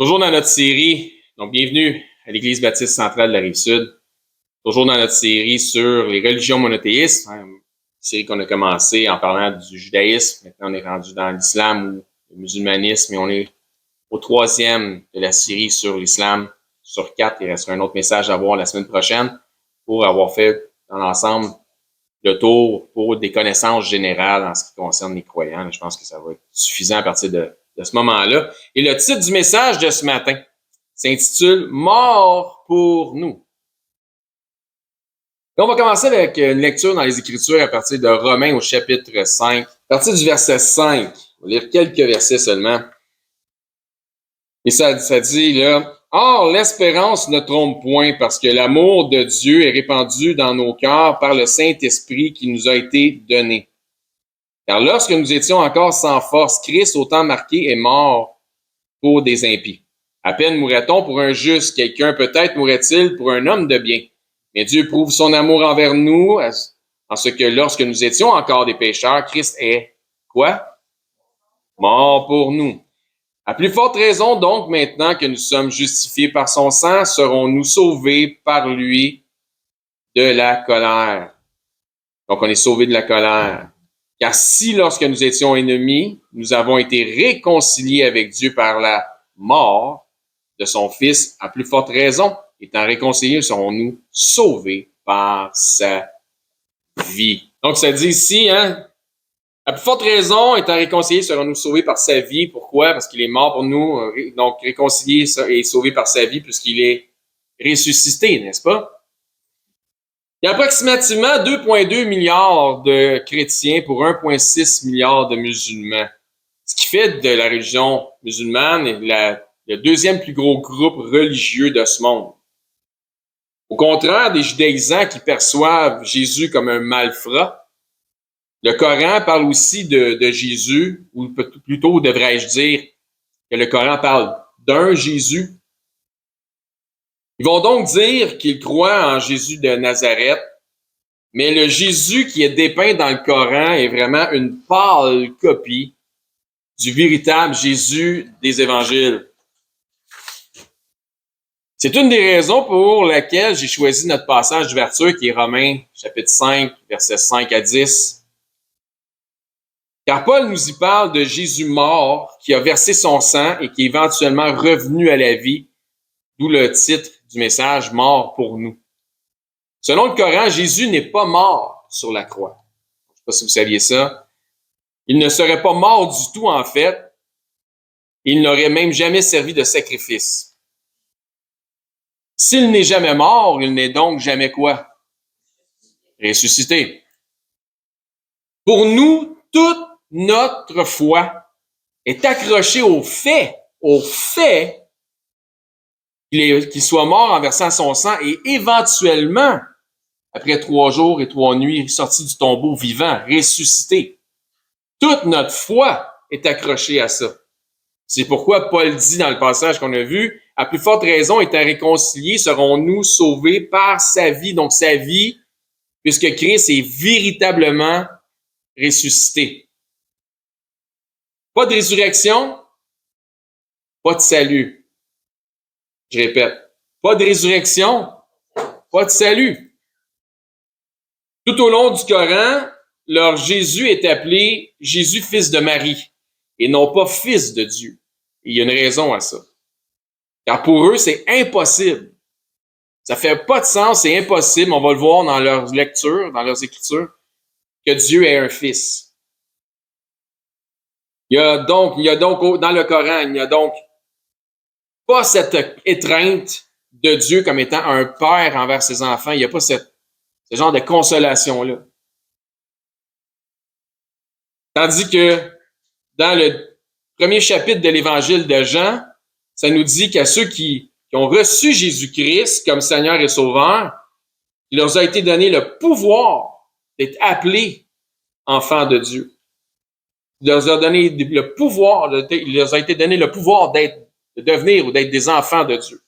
Toujours dans notre série, donc bienvenue à l'Église baptiste centrale de la Rive-Sud. Toujours dans notre série sur les religions monothéistes, une série qu'on a commencé en parlant du judaïsme. Maintenant, on est rendu dans l'islam ou le musulmanisme et on est au troisième de la série sur l'islam sur 4. Il restera un autre message à voir la semaine prochaine pour avoir fait dans l'ensemble le tour pour des connaissances générales en ce qui concerne les croyants. Je pense que ça va être suffisant à partir de ce moment-là. Et le titre du message de ce matin s'intitule « Mort pour nous ». Et on va commencer avec une lecture dans les Écritures à partir de Romains au chapitre 5. À partir du verset 5, on va lire quelques versets seulement. Et ça dit là, « Or, l'espérance ne trompe point parce que l'amour de Dieu est répandu dans nos cœurs par le Saint-Esprit qui nous a été donné. Car lorsque nous étions encore sans force, Christ, au temps marqué, est mort pour des impies. À peine mourrait-on pour un juste, quelqu'un peut-être mourrait-il pour un homme de bien. Mais Dieu prouve son amour envers nous en ce que lorsque nous étions encore des pécheurs, Christ est quoi? Mort pour nous. À plus forte raison donc, maintenant que nous sommes justifiés par son sang, serons-nous sauvés par lui de la colère. Donc on est sauvés de la colère. Car si, lorsque nous étions ennemis, nous avons été réconciliés avec Dieu par la mort de son Fils, à plus forte raison, étant réconciliés, serons-nous sauvés par sa vie. Donc, ça dit ici, à plus forte raison, étant réconciliés, serons-nous sauvés par sa vie. Pourquoi? Parce qu'il est mort pour nous, donc réconcilié et sauvé par sa vie, puisqu'il est ressuscité, n'est-ce pas? Il y a approximativement 2,2 milliards de chrétiens pour 1,6 milliard de musulmans. Ce qui fait de la religion musulmane le deuxième plus gros groupe religieux de ce monde. Au contraire des judaïsants qui perçoivent Jésus comme un malfrat, le Coran parle aussi de Jésus, ou plutôt devrais-je dire que le Coran parle d'un Jésus. Ils vont donc dire qu'ils croient en Jésus de Nazareth, mais le Jésus qui est dépeint dans le Coran est vraiment une pâle copie du véritable Jésus des évangiles. C'est une des raisons pour laquelle j'ai choisi notre passage d'ouverture qui est Romains, chapitre 5, versets 5 à 10. Car Paul nous y parle de Jésus mort qui a versé son sang et qui est éventuellement revenu à la vie, d'où le titre du message « Mort pour nous ». Selon le Coran, Jésus n'est pas mort sur la croix. Je ne sais pas si vous saviez ça. Il ne serait pas mort du tout en fait. Il n'aurait même jamais servi de sacrifice. S'il n'est jamais mort, il n'est donc jamais quoi? Ressuscité. Pour nous, toute notre foi est accrochée au fait qu'il soit mort en versant son sang et éventuellement, après 3 jours et 3 nuits, sorti du tombeau vivant, ressuscité. Toute notre foi est accrochée à ça. C'est pourquoi Paul dit dans le passage qu'on a vu, à plus forte raison, étant réconciliés, serons-nous sauvés par sa vie. Donc, sa vie, puisque Christ est véritablement ressuscité. Pas de résurrection, pas de salut. Je répète, pas de résurrection, pas de salut. Tout au long du Coran, leur Jésus est appelé Jésus, fils de Marie, et non pas fils de Dieu. Et il y a une raison à ça. Car pour eux, c'est impossible. Ça fait pas de sens, c'est impossible. On va le voir dans leurs lectures, dans leurs écritures, que Dieu ait un fils. Il y a donc dans le Coran, il n'y a donc pas cette étreinte de Dieu comme étant un père envers ses enfants. Il n'y a pas ce genre de consolation-là. Tandis que dans le premier chapitre de l'Évangile de Jean, ça nous dit qu'à ceux qui ont reçu Jésus-Christ comme Seigneur et Sauveur, il leur a été donné le pouvoir d'être appelés enfants de Dieu. Il leur a donné le pouvoir, il leur a été donné le pouvoir de devenir ou d'être des enfants de Dieu.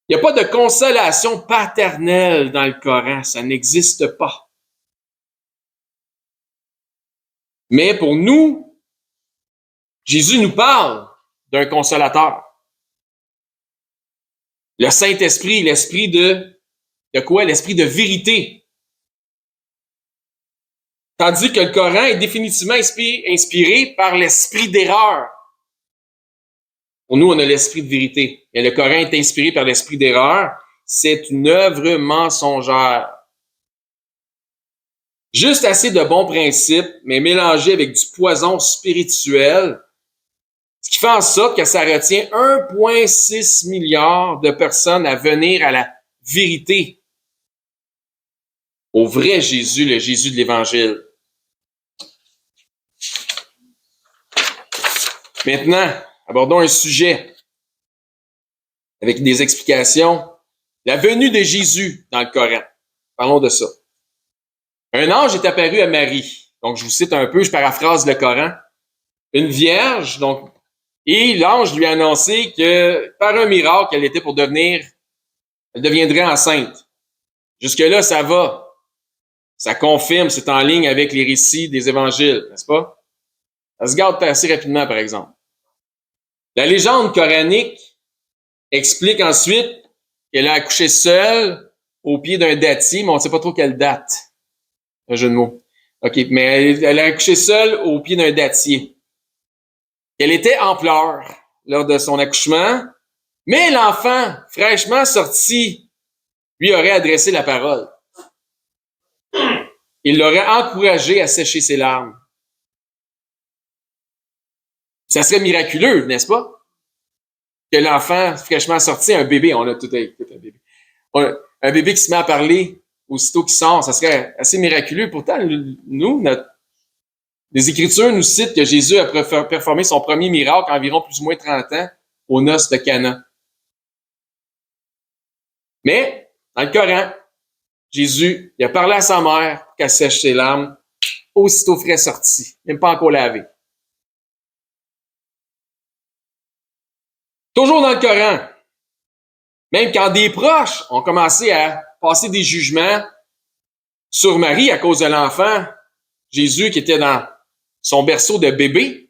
Il n'y a pas de consolation paternelle dans le Coran, ça n'existe pas. Mais pour nous, Jésus nous parle d'un consolateur. Le Saint-Esprit, l'esprit de quoi? L'esprit de vérité. Tandis que le Coran est définitivement inspiré par l'esprit d'erreur. Pour nous, on a l'esprit de vérité. Mais le Coran est inspiré par l'esprit d'erreur. C'est une œuvre mensongère. Juste assez de bons principes, mais mélangés avec du poison spirituel, ce qui fait en sorte que ça retient 1,6 milliard de personnes à venir à la vérité, au vrai Jésus, le Jésus de l'Évangile. Maintenant, abordons un sujet avec des explications. La venue de Jésus dans le Coran. Parlons de ça. Un ange est apparu à Marie. Donc, je vous cite un peu, je paraphrase le Coran. Une vierge, donc, et l'ange lui a annoncé que par un miracle, elle deviendrait enceinte. Jusque-là, ça va. Ça confirme, c'est en ligne avec les récits des évangiles, n'est-ce pas? Ça se garde assez rapidement, par exemple. La légende coranique explique ensuite qu'elle a accouché seule au pied d'un dattier, mais on ne sait pas trop quelle date. Un jeu de mots. OK, mais elle a accouché seule au pied d'un dattier. Elle était en pleurs lors de son accouchement, mais l'enfant, fraîchement sorti, lui aurait adressé la parole. Il l'aurait encouragé à sécher ses larmes. Ça serait miraculeux, n'est-ce pas? Que l'enfant fraîchement sorti, un bébé, on a tout un bébé. Un bébé qui se met à parler aussitôt qu'il sort, ça serait assez miraculeux. Pourtant, nous, les Écritures nous citent que Jésus a performé son premier miracle environ plus ou moins 30 ans aux noces de Cana. Mais, dans le Coran, Jésus, il a parlé à sa mère pour qu'elle sèche ses larmes, aussitôt frais sorti, même pas encore lavé. Toujours dans le Coran, même quand des proches ont commencé à passer des jugements sur Marie à cause de l'enfant, Jésus qui était dans son berceau de bébé,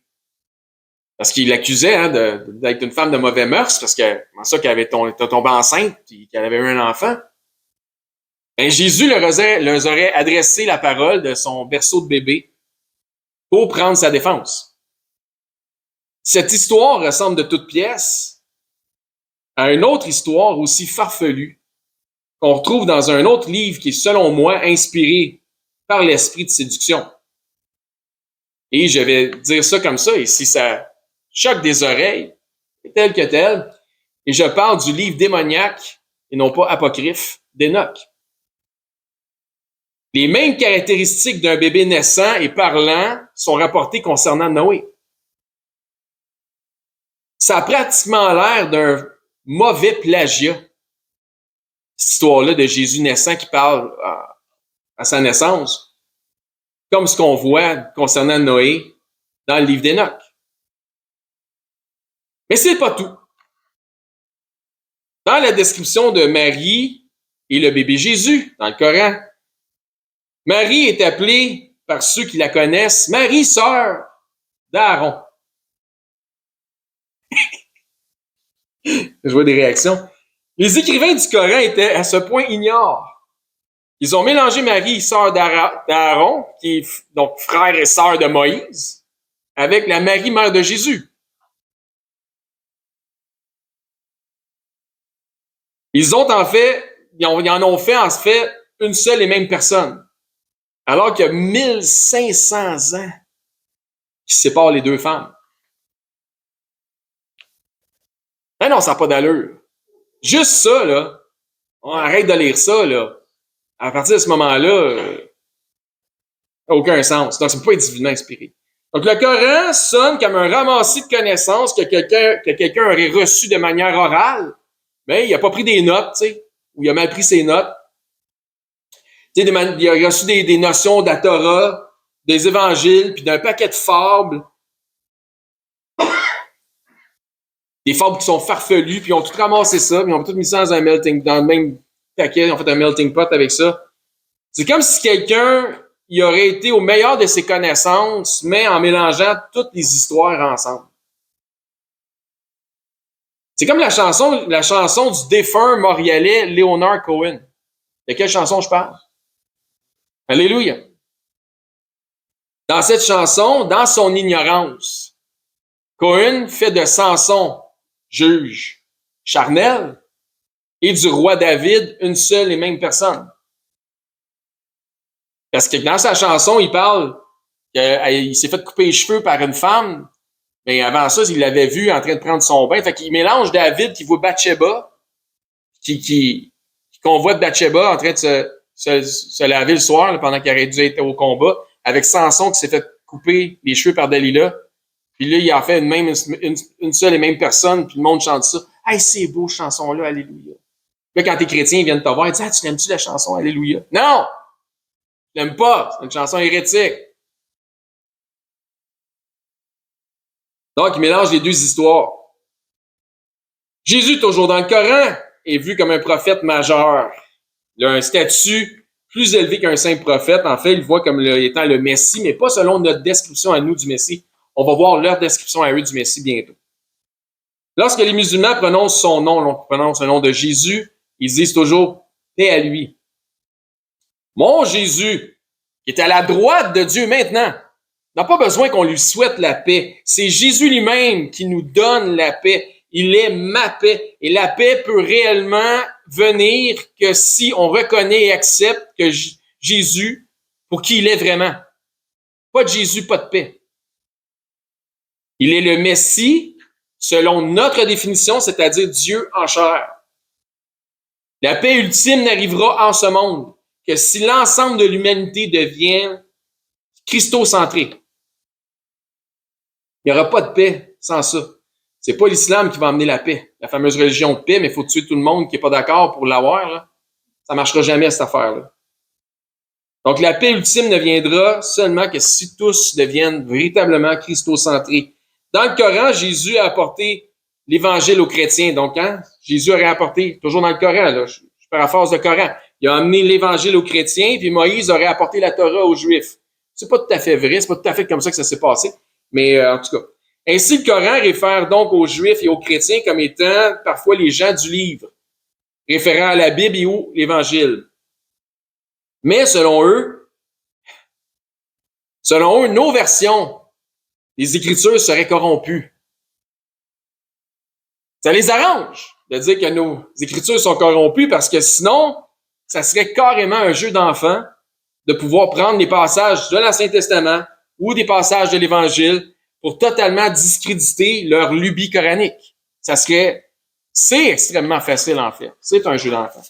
parce qu'il l'accusait d'être une femme de mauvais mœurs, parce que comment ça qu'elle avait tombé enceinte et qu'elle avait eu un enfant. Et Jésus leur aurait adressé la parole de son berceau de bébé pour prendre sa défense. Cette histoire ressemble de toutes pièces à une autre histoire aussi farfelue qu'on retrouve dans un autre livre qui est, selon moi, inspiré par l'esprit de séduction. Et je vais dire ça comme ça, et si ça choque des oreilles, tel que tel, et je parle du livre démoniaque, et non pas apocryphe, d'Enoch. Les mêmes caractéristiques d'un bébé naissant et parlant sont rapportées concernant Noé. Ça a pratiquement l'air d'un mauvais plagiat, cette histoire-là de Jésus naissant qui parle à sa naissance, comme ce qu'on voit concernant Noé dans le livre d'Enoch. Mais c'est pas tout. Dans la description de Marie et le bébé Jésus, dans le Coran, Marie est appelée par ceux qui la connaissent Marie, sœur d'Aaron. Je vois des réactions. Les écrivains du Coran étaient à ce point ignorants. Ils ont mélangé Marie, sœur d'Aaron, qui est donc frère et sœur de Moïse, avec la Marie, mère de Jésus. Ils en ont fait une seule et même personne. Alors qu'il y a 1500 ans qui séparent les deux femmes. Ben non, ça n'a pas d'allure. Juste ça, là, on arrête de lire ça, là. À partir de ce moment-là, ça n'a aucun sens. Donc, ça ne peut pas être divinement inspiré. Donc, le Coran sonne comme un ramassis de connaissances que quelqu'un aurait reçu de manière orale, mais il n'a pas pris des notes, tu sais, ou il a mal pris ses notes. Tu sais, il a reçu des notions de la Torah, des évangiles, puis d'un paquet de fables. Des fables qui sont farfelues, puis ils ont tout ramassé ça, puis ils ont tout mis ça dans le même paquet, ils ont fait un melting pot avec ça. C'est comme si quelqu'un il aurait été au meilleur de ses connaissances, mais en mélangeant toutes les histoires ensemble. C'est comme la chanson du défunt montréalais Leonard Cohen. De quelle chanson je parle? Alléluia. Dans cette chanson, dans son ignorance, Cohen fait de Samson juge charnel et du roi David une seule et même personne. Parce que dans sa chanson, il parle qu'il s'est fait couper les cheveux par une femme, mais avant ça, il l'avait vu en train de prendre son bain. Fait qu'il mélange David qui voit Bathsheba, qui convoite Bathsheba en train de se laver le soir là, pendant qu'il aurait dû être au combat, avec Samson qui s'est fait couper les cheveux par Dalila. Puis là, il a fait une seule et même personne, puis le monde chante ça. « Hey, c'est beau, cette chanson-là, Alléluia. » Là, quand tes chrétiens viennent te voir, ils disent « Ah, tu l'aimes-tu la chanson Alléluia? » Non! Je l'aime pas. C'est une chanson hérétique. Donc, il mélange les deux histoires. Jésus, toujours dans le Coran, est vu comme un prophète majeur. Il a un statut plus élevé qu'un simple prophète. En fait, il le voit comme étant le Messie, mais pas selon notre description à nous du Messie. On va voir leur description à eux du Messie bientôt. Lorsque les musulmans prononcent son nom, on prononce le nom de Jésus, ils disent toujours « paix à lui ». Mon Jésus, qui est à la droite de Dieu maintenant, n'a pas besoin qu'on lui souhaite la paix. C'est Jésus lui-même qui nous donne la paix. Il est ma paix. Et la paix peut réellement venir que si on reconnaît et accepte que Jésus, pour qui il est vraiment. Pas de Jésus, pas de paix. Il est le Messie, selon notre définition, c'est-à-dire Dieu en chair. La paix ultime n'arrivera en ce monde que si l'ensemble de l'humanité devient christocentré. Il n'y aura pas de paix sans ça. C'est pas l'islam qui va amener la paix, la fameuse religion de paix, mais il faut tuer tout le monde qui n'est pas d'accord pour l'avoir. Là. Ça ne marchera jamais, cette affaire-là. Donc, la paix ultime ne viendra seulement que si tous deviennent véritablement christocentrés. Dans le Coran, Jésus a apporté l'évangile aux chrétiens. Donc, Jésus aurait apporté, toujours dans le Coran, là, je paraphrase le Coran, il a amené l'évangile aux chrétiens, puis Moïse aurait apporté la Torah aux Juifs. C'est pas tout à fait vrai, c'est pas tout à fait comme ça que ça s'est passé, mais en tout cas. Ainsi, le Coran réfère donc aux Juifs et aux chrétiens comme étant parfois les gens du livre, référant à la Bible et ou l'Évangile. Mais selon eux, nos versions des Écritures seraient corrompues. Ça les arrange de dire que nos Écritures sont corrompues parce que sinon, ça serait carrément un jeu d'enfant de pouvoir prendre des passages de l'Ancien Testament ou des passages de l'Évangile pour totalement discréditer leur lubie coranique. C'est extrêmement facile en fait. C'est un jeu d'enfant.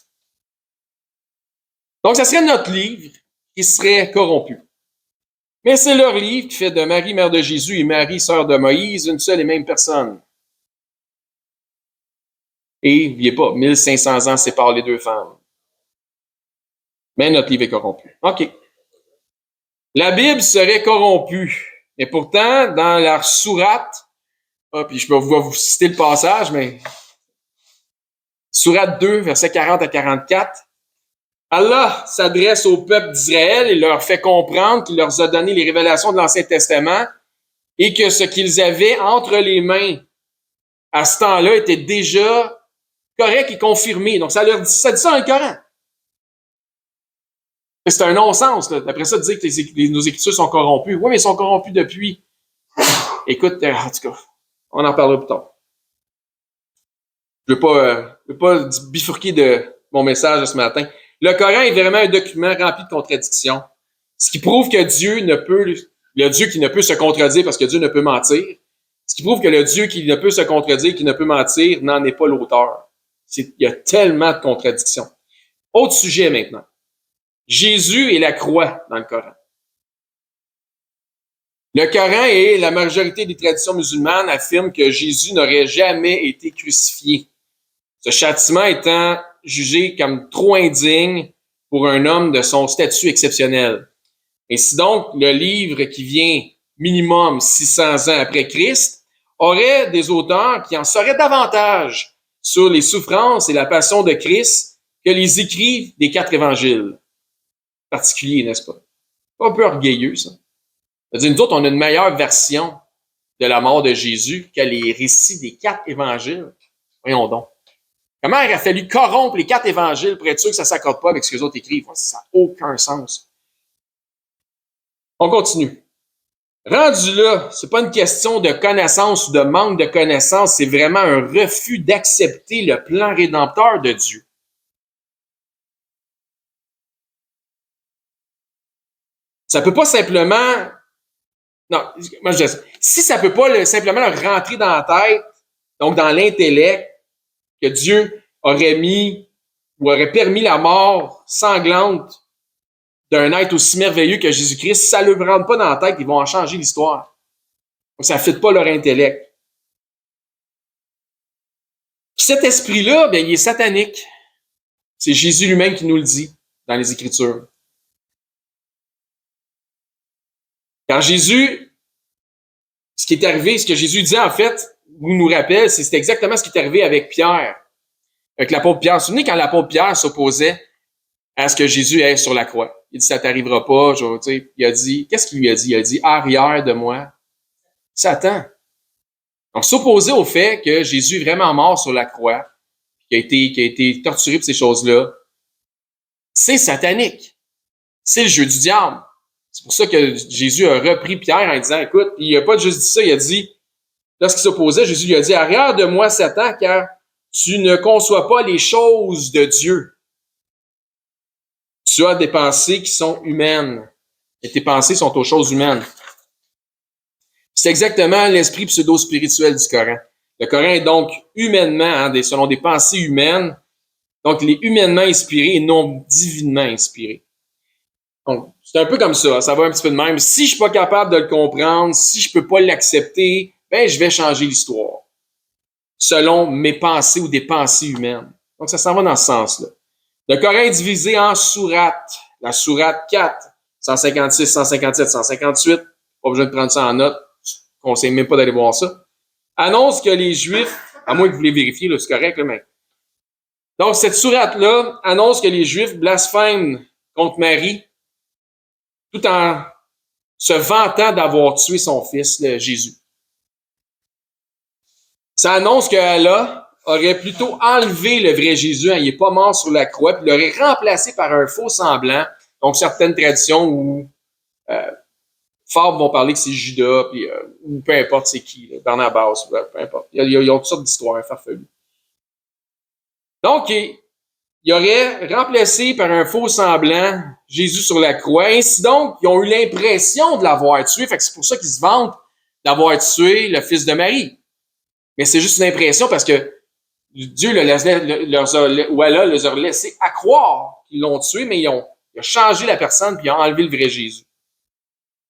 Donc, ça serait notre livre qui serait corrompu. Mais c'est leur livre qui fait de Marie, mère de Jésus, et Marie, sœur de Moïse, une seule et même personne. Et, n'oubliez pas, 1500 ans séparent les deux femmes. Mais notre livre est corrompu. OK. La Bible serait corrompue. Et pourtant, dans la sourate, puis je vais vous citer le passage, mais sourate 2, versets 40 à 44, Allah s'adresse au peuple d'Israël et leur fait comprendre qu'il leur a donné les révélations de l'Ancien Testament et que ce qu'ils avaient entre les mains à ce temps-là était déjà correct et confirmé. Donc, ça dit ça dans le Coran. C'est un non-sens, là. Après ça, de dire que nos Écritures sont corrompues. Oui, mais ils sont corrompus depuis. Écoute, en tout cas, on en parlera plus tard. Je veux pas bifurquer de mon message de ce matin. Le Coran est vraiment un document rempli de contradictions. Ce qui prouve que le Dieu qui ne peut se contredire parce que Dieu ne peut mentir, ce qui prouve que le Dieu qui ne peut se contredire, qui ne peut mentir, n'en est pas l'auteur. Il y a tellement de contradictions. Autre sujet maintenant. Jésus et la croix dans le Coran. Le Coran et la majorité des traditions musulmanes affirment que Jésus n'aurait jamais été crucifié. Ce châtiment étant jugé comme trop indigne pour un homme de son statut exceptionnel. Et si donc le livre qui vient minimum 600 ans après Christ aurait des auteurs qui en sauraient davantage sur les souffrances et la passion de Christ que les écrits des 4 évangiles. Particulier, n'est-ce pas? Pas un peu orgueilleux, ça. C'est-à-dire, nous autres, on a une meilleure version de la mort de Jésus que les récits des 4 évangiles. Voyons donc. Comment il a fallu corrompre les 4 évangiles pour être sûr que ça ne s'accorde pas avec ce que les autres écrivent? Ça n'a aucun sens. On continue. Rendu là, c'est pas une question de connaissance ou de manque de connaissance, c'est vraiment un refus d'accepter le plan rédempteur de Dieu. Ça peut pas simplement... Non, moi je dis ça. Si ça peut pas simplement leur rentrer dans la tête, donc dans l'intellect, que Dieu aurait mis ou aurait permis la mort sanglante d'un être aussi merveilleux que Jésus-Christ, si ça ne leur rentre pas dans la tête, ils vont en changer l'histoire. Donc, ça ne fit pas leur intellect. Puis cet esprit-là, bien, il est satanique. C'est Jésus lui-même qui nous le dit dans les Écritures. Quand Jésus, ce qui est arrivé, ce que Jésus dit en fait, vous nous rappelle, c'est exactement ce qui est arrivé avec Pierre, avec l'apôtre Pierre. Vous vous souvenez quand l'apôtre Pierre s'opposait à ce que Jésus est sur la croix? Il dit, ça t'arrivera pas. Il a dit, qu'est-ce qu'il lui a dit? Il a dit, arrière de moi, Satan. Donc, s'opposer au fait que Jésus est vraiment mort sur la croix, qui a été torturé pour ces choses-là, c'est satanique. C'est le jeu du diable. C'est pour ça que Jésus a repris Pierre en disant, écoute, il n'a pas juste dit ça, il a dit, lorsqu'il s'opposait, Jésus lui a dit, arrière de moi, Satan, car tu ne conçois pas les choses de Dieu. Tu as des pensées qui sont humaines. Et tes pensées sont aux choses humaines. C'est exactement l'esprit pseudo-spirituel du Coran. Le Coran est donc humainement, selon des pensées humaines, donc il est humainement inspiré et non divinement inspiré. Donc, c'est un peu comme ça va un petit peu de même. Si je suis pas capable de le comprendre, si je peux pas l'accepter, ben je vais changer l'histoire selon mes pensées ou des pensées humaines. Donc, ça s'en va dans ce sens-là. Le Coran est divisé en sourates. La sourate 4, 156, 157, 158, pas besoin de prendre ça en note, je ne conseille même pas d'aller voir ça, annonce que les Juifs, à moins que vous voulez vérifier, là, c'est correct, là, mais... Donc, cette sourate-là annonce que les Juifs blasphèment contre Marie tout en se vantant d'avoir tué son fils, Jésus. Ça annonce que Allah aurait plutôt enlevé le vrai Jésus, il n'est pas mort sur la croix, puis l'aurait remplacé par un faux semblant. Donc, certaines traditions où Fabre vont parler que c'est Judas, puis, ou peu importe c'est qui, là, Barnabas, peu importe. Il y a toutes sortes d'histoires farfelues. Donc, il aurait remplacé par un faux semblant Jésus sur la croix. Ainsi donc, ils ont eu l'impression de l'avoir tué. Fait que c'est pour ça qu'ils se vantent d'avoir tué le fils de Marie. Mais c'est juste une impression parce que Dieu ou Allah les a laissés à croire qu'ils l'ont tué, mais il a changé la personne puis il a enlevé le vrai Jésus.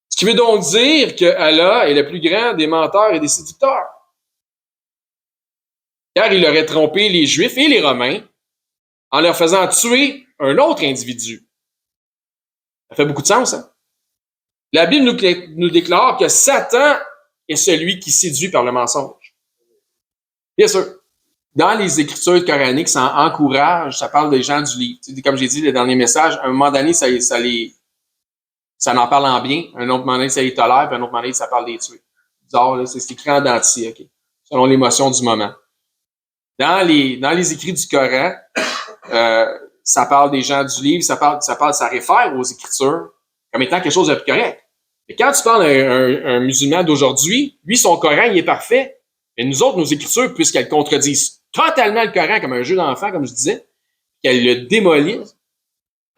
Ce qui veut donc dire que Allah est le plus grand des menteurs et des séducteurs. Car il aurait trompé les Juifs et les Romains en leur faisant tuer un autre individu. Ça fait beaucoup de sens, hein? La Bible nous déclare que Satan est celui qui séduit par le mensonge. Bien sûr, dans les Écritures coraniques, ça encourage, ça parle des gens du livre. Comme j'ai dit, le dernier message, à un moment donné, ça en parle en bien, un autre moment donné, ça les tolère, puis un autre moment donné, ça parle des tuer. Bizarre, là, c'est écrit en dentier, OK? Selon l'émotion du moment. Dans les écrits du Coran, ça parle des gens du livre, ça réfère aux Écritures comme étant quelque chose de plus correct. Et quand tu parles un musulman d'aujourd'hui, lui, son Coran, il est parfait. Et nous autres, nos Écritures, puisqu'elles contredisent totalement le Coran comme un jeu d'enfant, comme je disais, qu'elles le démolissent,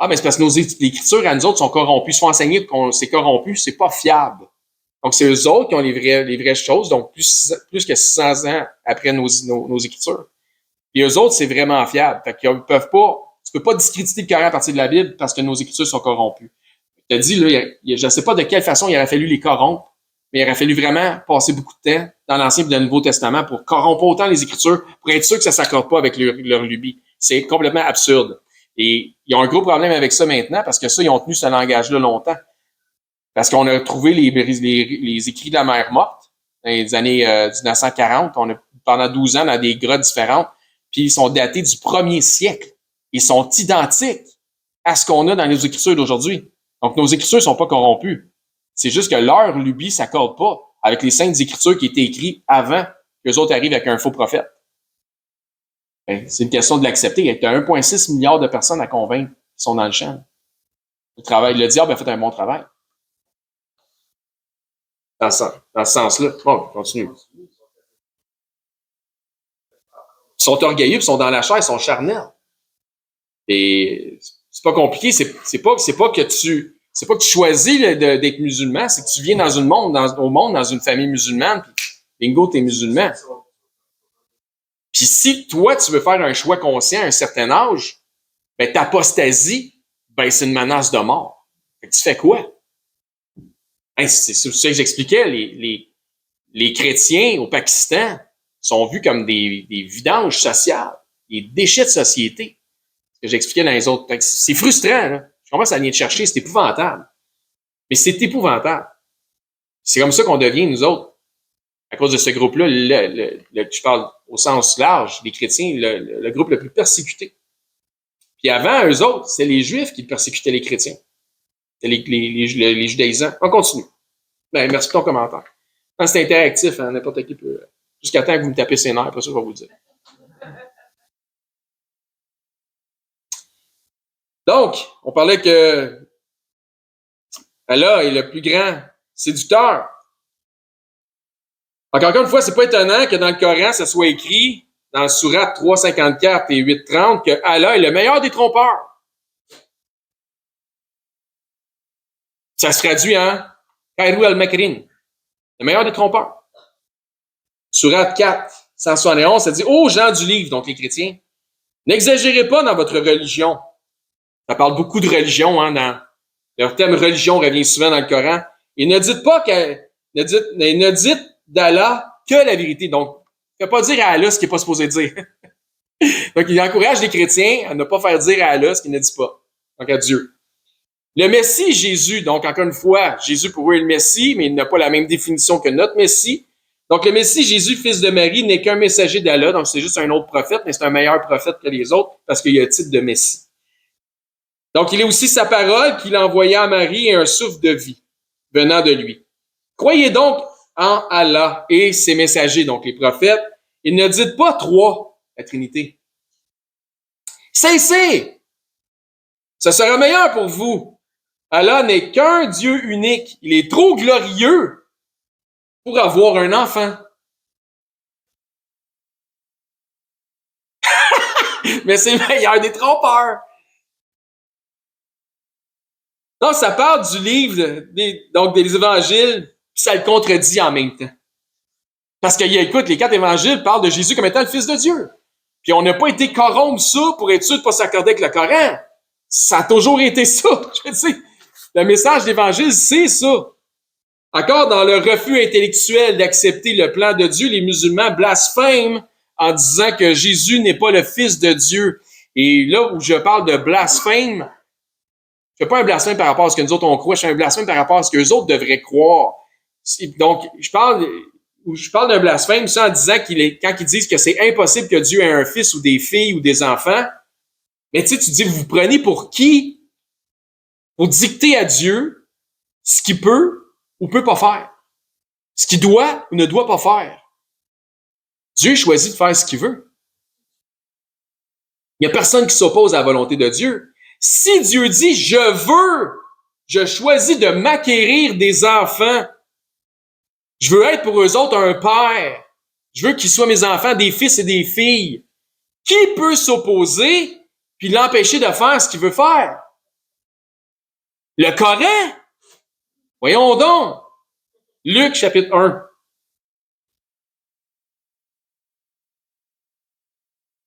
mais c'est parce que nos Écritures, à nous autres, sont corrompues. Sont enseignées qu'on s'est corrompu, c'est pas fiable. Donc, c'est eux autres qui ont les vraies choses, donc plus que 600 ans après nos Écritures. Et eux autres, c'est vraiment fiable. Fait qu'ils peuvent pas, tu peux pas discréditer le Coran à partir de la Bible parce que nos Écritures sont corrompues. Je te dis, là, je ne sais pas de quelle façon il aurait fallu les corrompre, mais il aurait fallu vraiment passer beaucoup de temps dans l'Ancien et dans le Nouveau Testament pour corrompre autant les Écritures, pour être sûr que ça s'accorde pas avec leur lubie. C'est complètement absurde. Et ils ont un gros problème avec ça maintenant parce que ça, ils ont tenu ce langage-là longtemps. Parce qu'on a trouvé les écrits de la mer morte dans les années 1940. On a pendant 12 ans dans des grottes différentes. Puis ils sont datés du 1er siècle. Ils sont identiques à ce qu'on a dans les Écritures d'aujourd'hui. Donc, nos Écritures ne sont pas corrompues. C'est juste que leur lubie ne s'accorde pas avec les saintes Écritures qui étaient écrites avant qu'eux autres arrivent avec un faux prophète. Ben, c'est une question de l'accepter. Il y a 1,6 milliard de personnes à convaincre qui sont dans le champ. Le diable a fait un bon travail. Dans ce sens-là. Bon, continue. Ils sont orgueilleux, ils sont dans la chair, ils sont charnels. Et c'est pas compliqué, c'est pas que tu choisis d'être musulman, c'est que tu viens au monde dans une famille musulmane, puis bingo, t'es musulman. Puis si toi, tu veux faire un choix conscient à un certain âge, ben t'apostasies, ben c'est une menace de mort. Fait que tu fais quoi? Hein, c'est ça que j'expliquais, les chrétiens au Pakistan sont vus comme des vidanges sociales, des déchets de société. Ce que j'expliquais dans les autres. C'est frustrant, là. Je comprends que ça vient de chercher, c'est épouvantable. Mais c'est épouvantable. C'est comme ça qu'on devient, nous autres. À cause de ce groupe-là, je parle au sens large, les chrétiens, le groupe le plus persécuté. Puis avant, eux autres, c'est les Juifs qui persécutaient les chrétiens. C'est les judaïsants. On continue. Ben, merci pour ton commentaire. C'est interactif, hein, n'importe qui peut. Jusqu'à temps que vous me tapez ses nerfs, après ça, je vais vous le dire. Donc, on parlait que Allah est le plus grand séducteur. Encore une fois, c'est pas étonnant que dans le Coran, ça soit écrit dans le Sourate 354 et 830 que Allah est le meilleur des trompeurs. Ça se traduit en Khairou al-Makrin, le meilleur des trompeurs. Sourate 4, 171, ça dit « Ô gens du livre », donc les chrétiens, « n'exagérez pas dans votre religion. » Ça parle beaucoup de religion, hein, dans le terme religion revient souvent dans le Coran. Et ne dites pas ne dites d'Allah que la vérité. Donc, ne fait pas dire à Allah ce qu'il n'est pas supposé dire. Donc, il encourage les chrétiens à ne pas faire dire à Allah ce qu'il ne dit pas. Donc, à Dieu. Le Messie, Jésus, donc encore une fois, Jésus pour eux est le Messie, mais il n'a pas la même définition que notre Messie. Donc, le Messie, Jésus, fils de Marie, n'est qu'un messager d'Allah, donc c'est juste un autre prophète, mais c'est un meilleur prophète que les autres parce qu'il y a le titre de Messie. Donc, il est aussi sa parole qu'il a envoyée à Marie et un souffle de vie venant de lui. Croyez donc en Allah et ses messagers, donc les prophètes, et ne dites pas trois, la Trinité. Cessez! Ce sera meilleur pour vous. Allah n'est qu'un Dieu unique. Il est trop glorieux pour avoir un enfant. Mais c'est le meilleur des trompeurs. Donc, ça parle du livre, des évangiles, puis ça le contredit en même temps. Parce que, écoute, les 4 évangiles parlent de Jésus comme étant le Fils de Dieu. Puis on n'a pas été corrompre ça pour être sûr de ne pas s'accorder avec le Coran. Ça a toujours été ça. Je veux dire, le message de l'Évangile, c'est ça. Encore dans le refus intellectuel d'accepter le plan de Dieu, les musulmans blasphèment en disant que Jésus n'est pas le Fils de Dieu. Et là où je parle de blasphème, je fais pas un blasphème par rapport à ce que nous autres on croit, je fais un blasphème par rapport à ce que les autres devraient croire. Donc, je parle d'un blasphème, ça en disant quand ils disent que c'est impossible que Dieu ait un fils ou des filles ou des enfants, mais tu dis, vous vous prenez pour qui? Pour dicter à Dieu ce qu'il peut ou peut pas faire. Ce qu'il doit ou ne doit pas faire. Dieu choisit de faire ce qu'il veut. Il n'y a personne qui s'oppose à la volonté de Dieu. Si Dieu dit, je choisis de m'acquérir des enfants, je veux être pour eux autres un père, je veux qu'ils soient mes enfants, des fils et des filles, qui peut s'opposer puis l'empêcher de faire ce qu'il veut faire? Le Coran? Voyons donc. Luc, chapitre 1.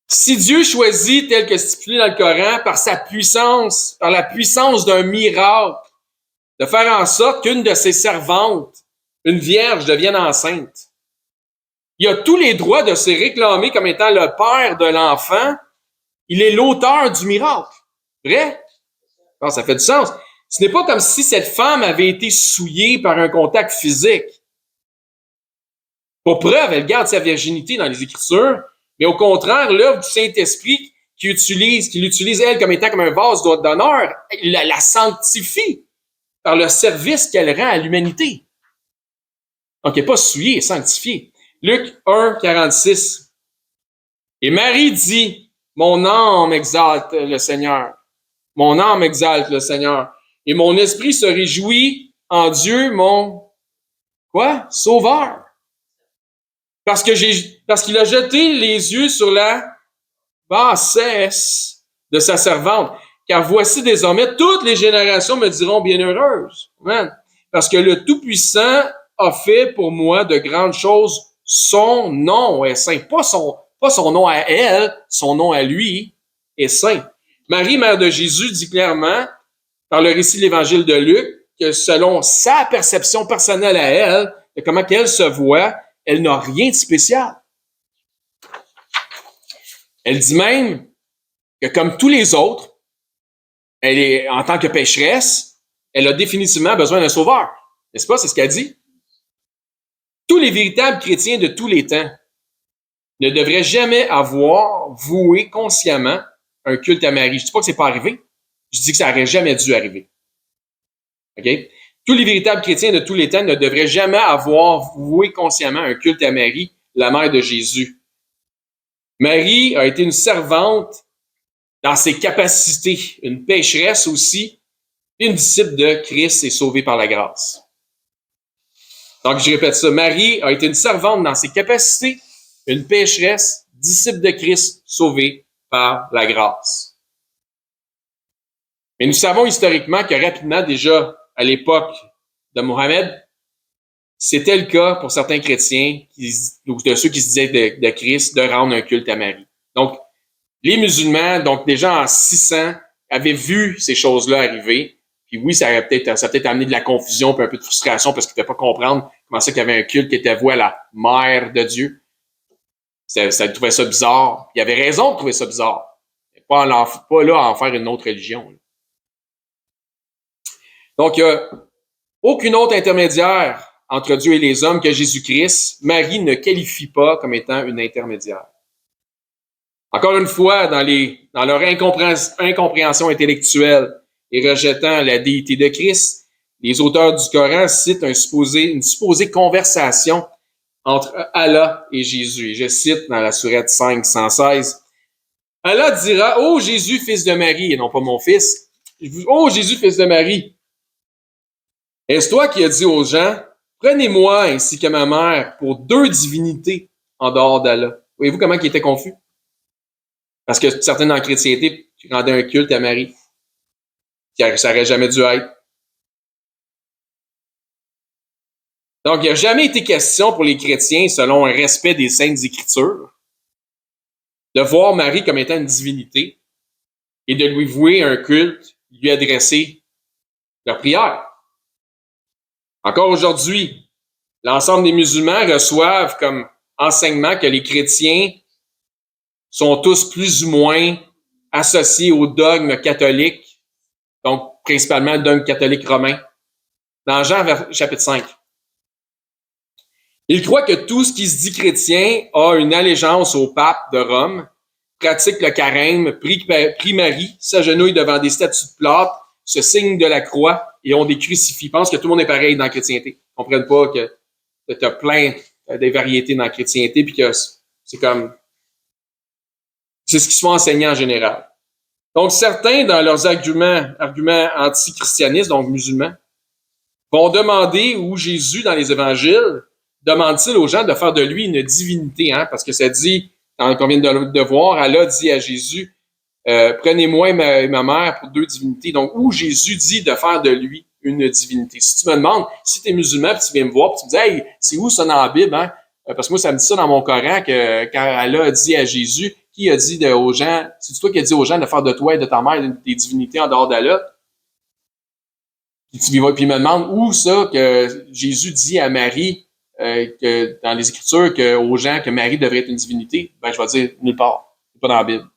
Si Dieu choisit, tel que stipulé dans le Coran, par la puissance d'un miracle, de faire en sorte qu'une de ses servantes, une vierge, devienne enceinte, il a tous les droits de se réclamer comme étant le père de l'enfant. Il est l'auteur du miracle. Vrai? Non, ça fait du sens. Ce n'est pas comme si cette femme avait été souillée par un contact physique. Pour preuve, elle garde sa virginité dans les Écritures, mais au contraire, l'œuvre du Saint-Esprit qu'il utilise, elle, comme étant comme un vase d'honneur, la sanctifie par le service qu'elle rend à l'humanité. Donc, elle n'est pas souillée, elle est sanctifiée. Luc 1, 46. Et Marie dit, mon âme exalte le Seigneur. Mon âme exalte le Seigneur. Et mon esprit se réjouit en Dieu, mon, quoi? Sauveur. Parce qu'il a jeté les yeux sur la bassesse de sa servante. Car voici désormais, toutes les générations me diront bienheureuses. Amen. Parce que le Tout-Puissant a fait pour moi de grandes choses. Son nom est saint. Pas son nom à elle, son nom à lui est saint. Marie, mère de Jésus, dit clairement, par le récit de l'Évangile de Luc, que selon sa perception personnelle à elle, de comment qu'elle se voit, elle n'a rien de spécial. Elle dit même que comme tous les autres, elle est, en tant que pécheresse, elle a définitivement besoin d'un sauveur. N'est-ce pas? C'est ce qu'elle dit. Tous les véritables chrétiens de tous les temps ne devraient jamais avoir voué consciemment un culte à Marie. Je ne dis pas que c'est pas arrivé. Je dis que ça n'aurait jamais dû arriver. OK? Tous les véritables chrétiens de tous les temps ne devraient jamais avoir voué consciemment un culte à Marie, la mère de Jésus. Marie a été une servante dans ses capacités, une pécheresse aussi, une disciple de Christ et sauvée par la grâce. Donc, je répète ça. Marie a été une servante dans ses capacités, une pécheresse, disciple de Christ, sauvée par la grâce. Mais nous savons historiquement que rapidement, déjà à l'époque de Mohammed, c'était le cas pour certains chrétiens, ou de ceux qui se disaient de Christ, de rendre un culte à Marie. Donc, les musulmans, donc déjà en 600, avaient vu ces choses-là arriver. Puis oui, ça a peut-être amené de la confusion puis un peu de frustration parce qu'ils ne pouvaient pas comprendre comment ça qu'il y avait un culte qui était voué à la mère de Dieu. Ça trouvait ça bizarre. Il y avait raison de trouver ça bizarre. Pas là à en faire une autre religion. Donc, il n'y a aucune autre intermédiaire entre Dieu et les hommes que Jésus-Christ. Marie ne qualifie pas comme étant une intermédiaire. Encore une fois, dans leur incompréhension intellectuelle et rejetant la déité de Christ, les auteurs du Coran citent une supposée conversation entre Allah et Jésus. Et je cite dans la sourate 5, 116. Allah dira, « Ô Jésus, fils de Marie, et non pas mon fils, ô Jésus, fils de Marie, est-ce toi qui as dit aux gens, prenez-moi ainsi que ma mère pour deux divinités en dehors d'Allah. » Voyez-vous comment il était confus? Parce que certains dans la chrétienté rendaient un culte à Marie, qui ça n'aurait jamais dû être. Donc, il n'a jamais été question pour les chrétiens, selon un respect des Saintes Écritures, de voir Marie comme étant une divinité et de lui vouer un culte, lui adresser leur prière. Encore aujourd'hui, l'ensemble des musulmans reçoivent comme enseignement que les chrétiens sont tous plus ou moins associés au dogme catholique, donc principalement le dogme catholique romain. Dans Jean chapitre 5. Ils croient que tout ce qui se dit chrétien a une allégeance au pape de Rome, pratique le carême, prie Marie, s'agenouille devant des statues de plâtre, se signe de la croix et ont des crucifix. Ils pensent que tout le monde est pareil dans la chrétienté. Ils ne comprennent pas que tu as plein de variétés dans la chrétienté puis que c'est comme... C'est ce qu'ils sont enseignés en général. Donc, certains, dans leurs arguments anti-christianistes, donc musulmans, vont demander, où Jésus, dans les évangiles, demande-t-il aux gens de faire de lui une divinité, hein? Parce que ça dit, qu'on vient de voir, Allah dit à Jésus, prenez-moi et ma mère pour deux divinités. Donc, où Jésus dit de faire de lui une divinité. Si tu me demandes, si tu es musulman, puis tu viens me voir, puis tu me dis, hey, c'est où ça dans la Bible, hein? Parce que moi, ça me dit ça dans mon Coran, que quand Allah a dit à Jésus, qui a dit aux gens, c'est toi qui as dit aux gens de faire de toi et de ta mère des divinités en dehors d'Allah? Puis il me demande où ça que Jésus dit à Marie, que dans les Écritures, aux gens que Marie devrait être une divinité, ben je vais dire nulle part. C'est pas dans la Bible.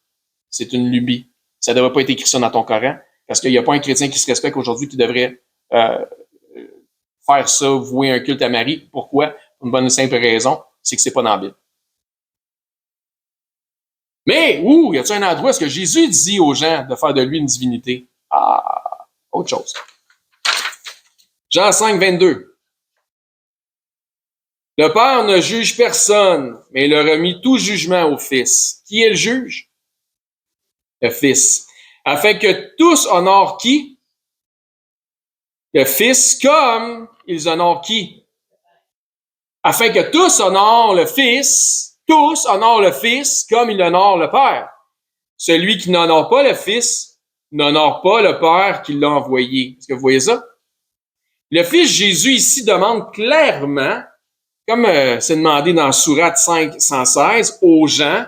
C'est une lubie. Ça ne devrait pas être écrit ça dans ton Coran, parce qu'il n'y a pas un chrétien qui se respecte aujourd'hui qui devrait faire ça, vouer un culte à Marie. Pourquoi? Pour une bonne et simple raison, c'est que c'est pas dans la Bible. Mais, y a-t-il un endroit où est-ce que Jésus dit aux gens de faire de lui une divinité? Ah, autre chose. Jean 5, 22. Le Père ne juge personne, mais il a remis tout jugement au Fils. Qui est le juge? Le Fils. Afin que tous honorent qui? Le Fils, comme ils honorent qui? Afin que tous honorent le Fils, tous honorent le Fils comme il honore le Père. Celui qui n'honore pas le Fils n'honore pas le Père qui l'a envoyé. Est-ce que vous voyez ça? Le Fils Jésus ici demande clairement, comme c'est demandé dans Sourate 516, aux gens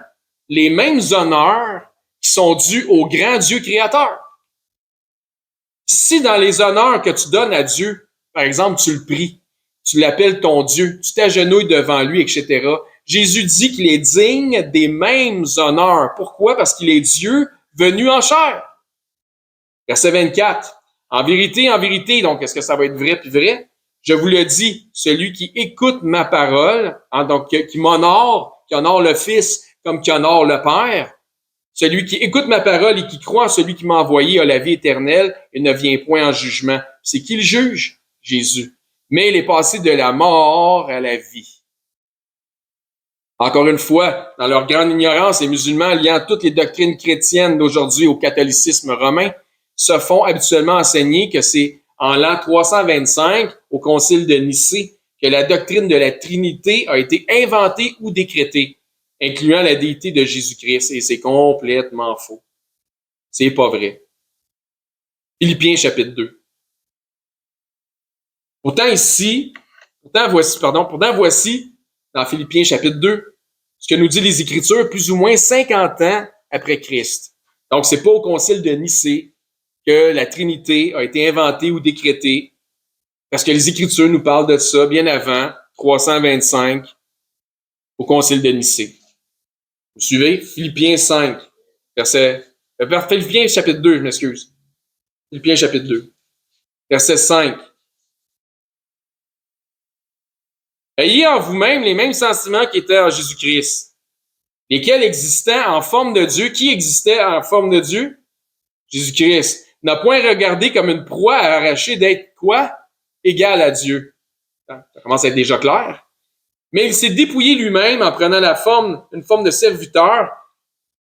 les mêmes honneurs qui sont dus au grand Dieu créateur. Si dans les honneurs que tu donnes à Dieu, par exemple, tu le pries, tu l'appelles ton Dieu, tu t'agenouilles devant lui, etc., Jésus dit qu'il est digne des mêmes honneurs. Pourquoi? Parce qu'il est Dieu venu en chair. Verset 24. En vérité, donc est-ce que ça va être vrai puis vrai? Je vous le dis, celui qui écoute ma parole, donc qui m'honore, qui honore le Fils comme qui honore le Père, celui qui écoute ma parole et qui croit en celui qui m'a envoyé a la vie éternelle et ne vient point en jugement. C'est qui le juge? Jésus. Mais il est passé de la mort à la vie. Encore une fois, dans leur grande ignorance, les musulmans, liant toutes les doctrines chrétiennes d'aujourd'hui au catholicisme romain, se font habituellement enseigner que c'est en l'an 325, au concile de Nicée, que la doctrine de la Trinité a été inventée ou décrétée, incluant la déité de Jésus-Christ. Et c'est complètement faux. C'est pas vrai. Philippiens chapitre 2. Pourtant voici, dans Philippiens chapitre 2, ce que nous dit les Écritures plus ou moins 50 ans après Christ. Donc, c'est pas au concile de Nicée que la Trinité a été inventée ou décrétée, parce que les Écritures nous parlent de ça bien avant, 325, au concile de Nicée. Vous suivez? Philippiens 5, Philippiens chapitre 2, je m'excuse. Philippiens chapitre 2, verset 5. Ayez en vous-même les mêmes sentiments qui étaient en Jésus-Christ, lesquels existaient en forme de Dieu. Qui existait en forme de Dieu? Jésus-Christ. N'a point regardé comme une proie à arracher d'être quoi? Égal à Dieu. Ça commence à être déjà clair. Mais il s'est dépouillé lui-même en prenant une forme de serviteur,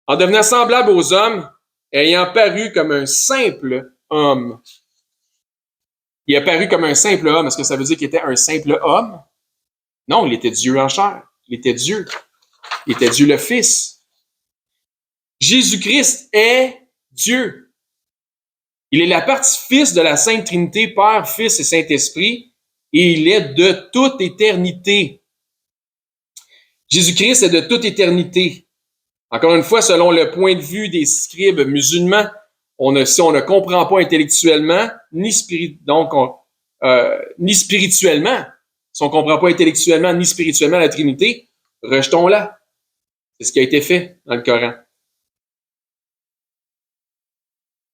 en devenant semblable aux hommes, et ayant paru comme un simple homme. Il a paru comme un simple homme. Est-ce que ça veut dire qu'il était un simple homme? Non, il était Dieu en chair. Il était Dieu. Il était Dieu le Fils. Jésus-Christ est Dieu. Il est la partie Fils de la Sainte Trinité, Père, Fils et Saint-Esprit, et il est de toute éternité. Jésus-Christ est de toute éternité. Encore une fois, selon le point de vue des scribes musulmans, si on ne comprend pas intellectuellement, ni spirituellement, si on ne comprend pas intellectuellement ni spirituellement la Trinité, rejetons-la. C'est ce qui a été fait dans le Coran.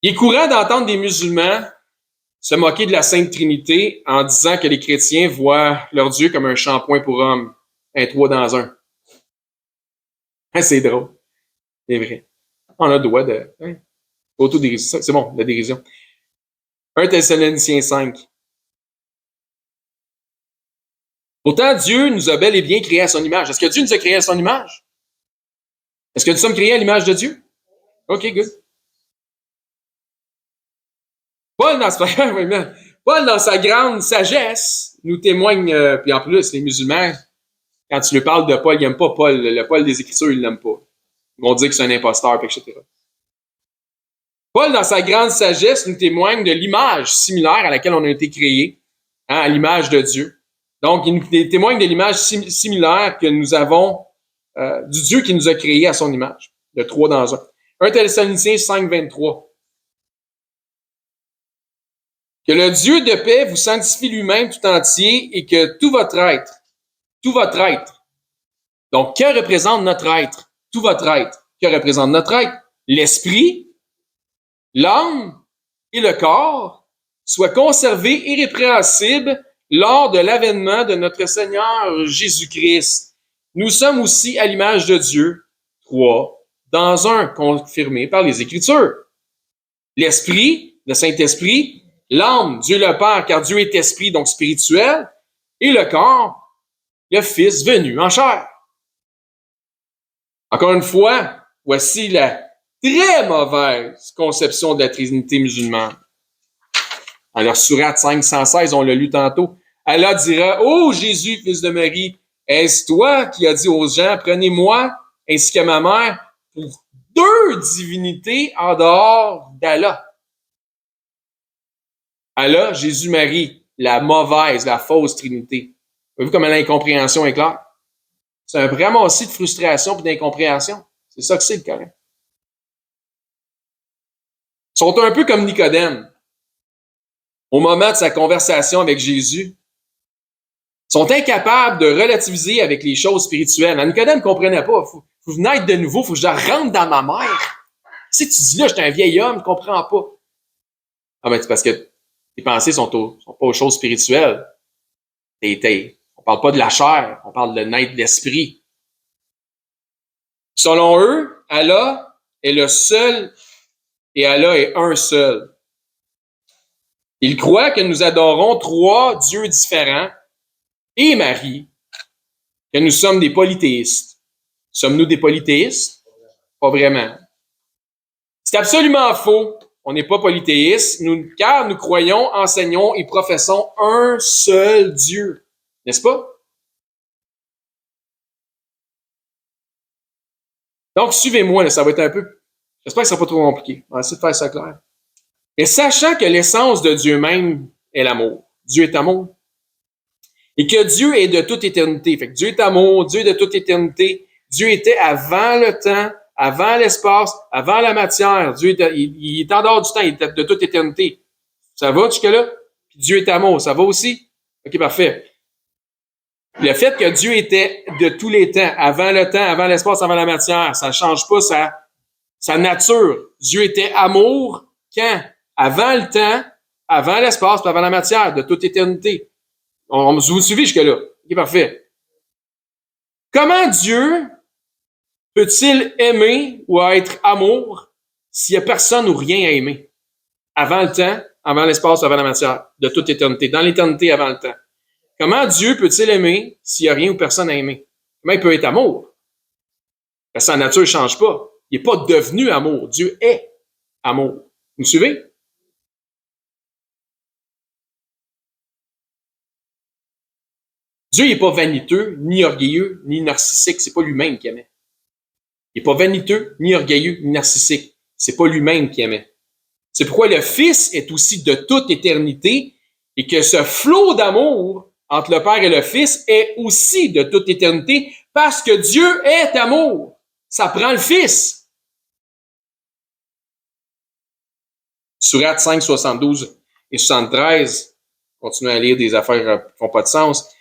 Il est courant d'entendre des musulmans se moquer de la Sainte Trinité en disant que les chrétiens voient leur Dieu comme un shampoing pour hommes, un 3 dans 1. C'est drôle. C'est vrai. On a le droit de... Autodérision. C'est bon, la dérision. 1 Thessaloniciens 5. Pourtant, Dieu nous a bel et bien créés à son image. Est-ce que Dieu nous a créés à son image? Est-ce que nous sommes créés à l'image de Dieu? OK, good. Paul, dans sa grande sagesse, nous témoigne, puis en plus, les musulmans, quand tu lui parles de Paul, ils n'aiment pas Paul. Le Paul des Écritures, ils ne l'aiment pas. Ils vont dire que c'est un imposteur, etc. Paul, dans sa grande sagesse, nous témoigne de l'image similaire à laquelle on a été créés, à l'image de Dieu. Donc, il nous témoigne de l'image similaire que nous avons du Dieu qui nous a créés à son image, de 3 dans 1. 1 Thessaloniciens 5, 23. Que le Dieu de paix vous sanctifie lui-même tout entier et que tout votre être, donc que représente notre être? Tout votre être. Que représente notre être? L'esprit, l'âme et le corps soit conservé irrépréhensible lors de l'avènement de notre Seigneur Jésus-Christ. Nous sommes aussi à l'image de Dieu, 3, dans 1, confirmé par les Écritures. L'Esprit, le Saint-Esprit, l'âme, Dieu le Père, car Dieu est esprit, donc spirituel, et le corps, le Fils venu en chair. Encore une fois, voici la très mauvaise conception de la Trinité musulmane. Dans leur sourate 516, on l'a lu tantôt, Allah dira, « Ô Jésus, fils de Marie, est-ce toi qui as dit aux gens, prenez-moi ainsi que ma mère pour deux divinités en dehors d'Allah? » Allah, Jésus, Marie, la mauvaise, la fausse Trinité. Vous voyez comment l'incompréhension est claire? C'est un vraiment aussi de frustration et d'incompréhension. C'est ça que c'est le Coran. Ils sont un peu comme Nicodème. Au moment de sa conversation avec Jésus, sont incapables de relativiser avec les choses spirituelles. Nicodème ne comprenait pas. Faut naître de nouveau, faut que je rentre dans ma mère. Si tu dis là, j'étais un vieil homme, je ne comprends pas. Ah ben c'est parce que tes pensées sont pas aux choses spirituelles. On parle pas de la chair, on parle de naître d'esprit. Selon eux, Allah est le seul et Allah est un seul. Ils croient que nous adorons trois dieux différents et Marie, que nous sommes des polythéistes. Sommes-nous des polythéistes? Pas vraiment. C'est absolument faux. On n'est pas polythéistes, car nous croyons, enseignons et professons un seul Dieu. N'est-ce pas? Donc, suivez-moi, là, ça va être un peu... J'espère que ça ne sera pas trop compliqué. On va essayer de faire ça clair. Et sachant que l'essence de Dieu même est l'amour. Dieu est amour. Et que Dieu est de toute éternité. Fait que Dieu est amour, Dieu est de toute éternité. Dieu était avant le temps, avant l'espace, avant la matière. Dieu il est en dehors du temps, il est de toute éternité. Ça va jusque-là? Puis Dieu est amour, ça va aussi? OK, parfait. Le fait que Dieu était de tous les temps, avant le temps, avant l'espace, avant la matière, ça ne change pas sa nature. Dieu était amour quand? Avant le temps, avant l'espace, avant la matière, de toute éternité. Vous suivez jusque-là? OK, parfait. Comment Dieu peut-il aimer ou être amour s'il n'y a personne ou rien à aimer? Avant le temps, avant l'espace, avant la matière, de toute éternité, dans l'éternité avant le temps. Comment Dieu peut-il aimer s'il n'y a rien ou personne à aimer? Comment il peut être amour? Parce que sa nature ne change pas. Il n'est pas devenu amour. Dieu est amour. Vous me suivez? Dieu n'est pas vaniteux, ni orgueilleux, ni narcissique. C'est pas lui-même qui aimait. Il n'est pas vaniteux, ni orgueilleux, ni narcissique. C'est pas lui-même qui aimait. C'est pourquoi le Fils est aussi de toute éternité et que ce flot d'amour entre le Père et le Fils est aussi de toute éternité parce que Dieu est amour. Ça prend le Fils. Sourate 5, 72 et 73, continuez à lire des affaires qui n'ont pas de sens.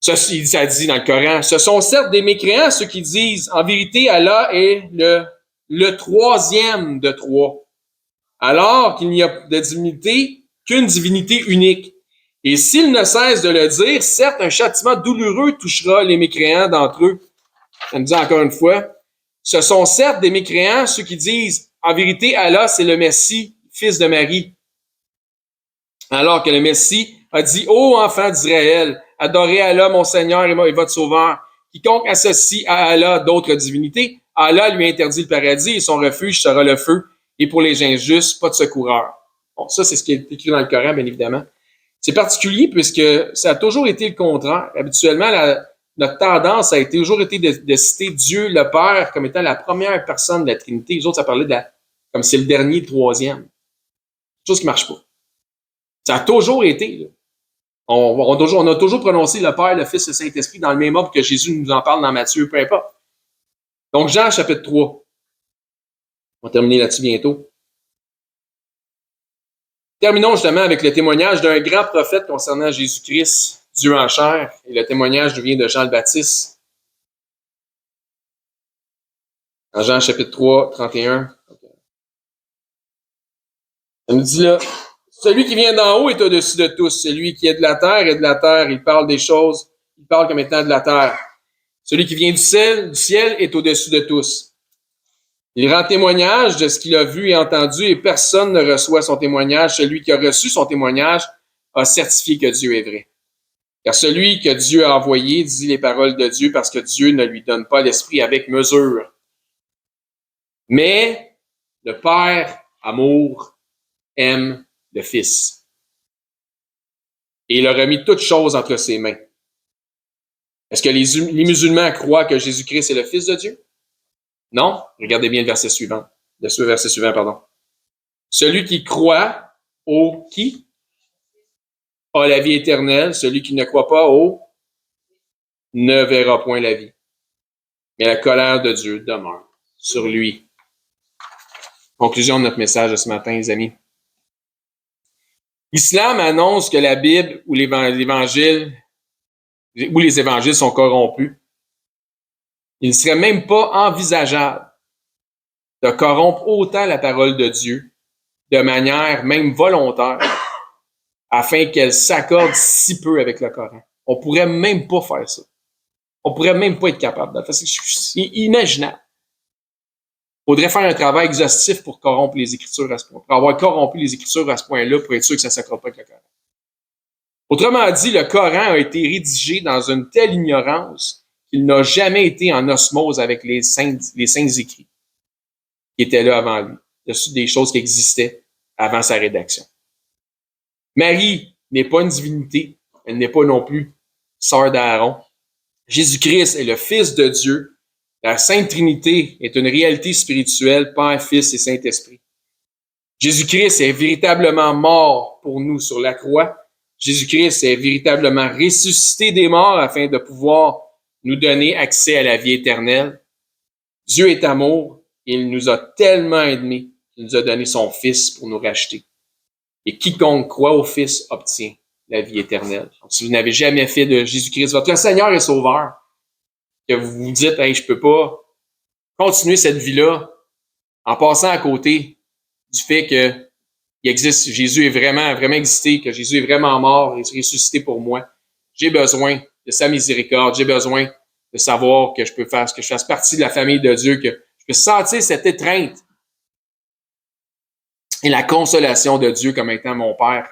Ça dit dans le Coran, ce sont certes des mécréants ceux qui disent, en vérité, Allah est le troisième de trois, alors qu'il n'y a de divinité qu'une divinité unique. Et s'ils ne cessent de le dire, certes, un châtiment douloureux touchera les mécréants d'entre eux. Ça me dit encore une fois, ce sont certes des mécréants ceux qui disent, en vérité, Allah, c'est le Messie, fils de Marie. Alors que le Messie a dit, ô enfants d'Israël, adorez Allah, mon Seigneur et votre Sauveur. Quiconque associe à Allah d'autres divinités, Allah lui interdit le paradis et son refuge sera le feu. Et pour les injustes, pas de secoureur. Bon, ça, c'est ce qui est écrit dans le Coran, bien évidemment. C'est particulier puisque ça a toujours été le contraire. Habituellement, notre tendance a toujours été de citer Dieu, le Père, comme étant la première personne de la Trinité. Les autres, ça parlait comme c'est le dernier, le troisième. Chose qui marche pas. Ça a toujours été, là. On a toujours prononcé le Père, le Fils et le Saint-Esprit dans le même ordre que Jésus nous en parle dans Matthieu, peu importe. Donc, Jean, chapitre 3. On va terminer là-dessus bientôt. Terminons justement avec le témoignage d'un grand prophète concernant Jésus-Christ, Dieu en chair. Et le témoignage nous vient de Jean le Baptiste. En Jean chapitre 3, 31. Ça nous dit là, celui qui vient d'en haut est au-dessus de tous. Celui qui est de la terre est de la terre. Il parle des choses, il parle comme étant de la terre. Celui qui vient du ciel est au-dessus de tous. Il rend témoignage de ce qu'il a vu et entendu et personne ne reçoit son témoignage. Celui qui a reçu son témoignage a certifié que Dieu est vrai. Car celui que Dieu a envoyé dit les paroles de Dieu parce que Dieu ne lui donne pas l'esprit avec mesure. Mais le Père, amour, aime le Fils. Et il a remis toutes choses entre ses mains. Est-ce que les musulmans croient que Jésus-Christ est le Fils de Dieu? Non. Regardez bien le verset suivant. Celui qui croit au qui? A la vie éternelle. Celui qui ne croit pas au ne verra point la vie. Mais la colère de Dieu demeure sur lui. Conclusion de notre message de ce matin, les amis. L'islam annonce que la Bible ou les évangiles sont corrompus. Il ne serait même pas envisageable de corrompre autant la parole de Dieu de manière même volontaire afin qu'elle s'accorde si peu avec le Coran. On pourrait même pas faire ça. On pourrait même pas être capable de faire ça. C'est inimaginable. Il faudrait faire un travail exhaustif pour corrompre les Écritures à ce point, pour avoir corrompu les Écritures à ce point-là pour être sûr que ça ne s'accorde pas avec le Coran. Autrement dit, le Coran a été rédigé dans une telle ignorance qu'il n'a jamais été en osmose avec les saints écrits qui étaient là avant lui, des choses qui existaient avant sa rédaction. Marie n'est pas une divinité, elle n'est pas non plus sœur d'Aaron. Jésus-Christ est le Fils de Dieu. La Sainte Trinité est une réalité spirituelle, Père, Fils et Saint-Esprit. Jésus-Christ est véritablement mort pour nous sur la croix. Jésus-Christ est véritablement ressuscité des morts afin de pouvoir nous donner accès à la vie éternelle. Dieu est amour. Il nous a tellement aimés qu'il nous a donné son Fils pour nous racheter. Et quiconque croit au Fils obtient la vie éternelle. Donc, si vous n'avez jamais fait de Jésus-Christ votre Seigneur et Sauveur, que vous vous dites, hey, je peux pas continuer cette vie-là en passant à côté du fait que il existe, Jésus est vraiment existé, que Jésus est vraiment mort et ressuscité pour moi. J'ai besoin de sa miséricorde, j'ai besoin de savoir que je fasse partie de la famille de Dieu, que je peux sentir cette étreinte et la consolation de Dieu comme étant mon Père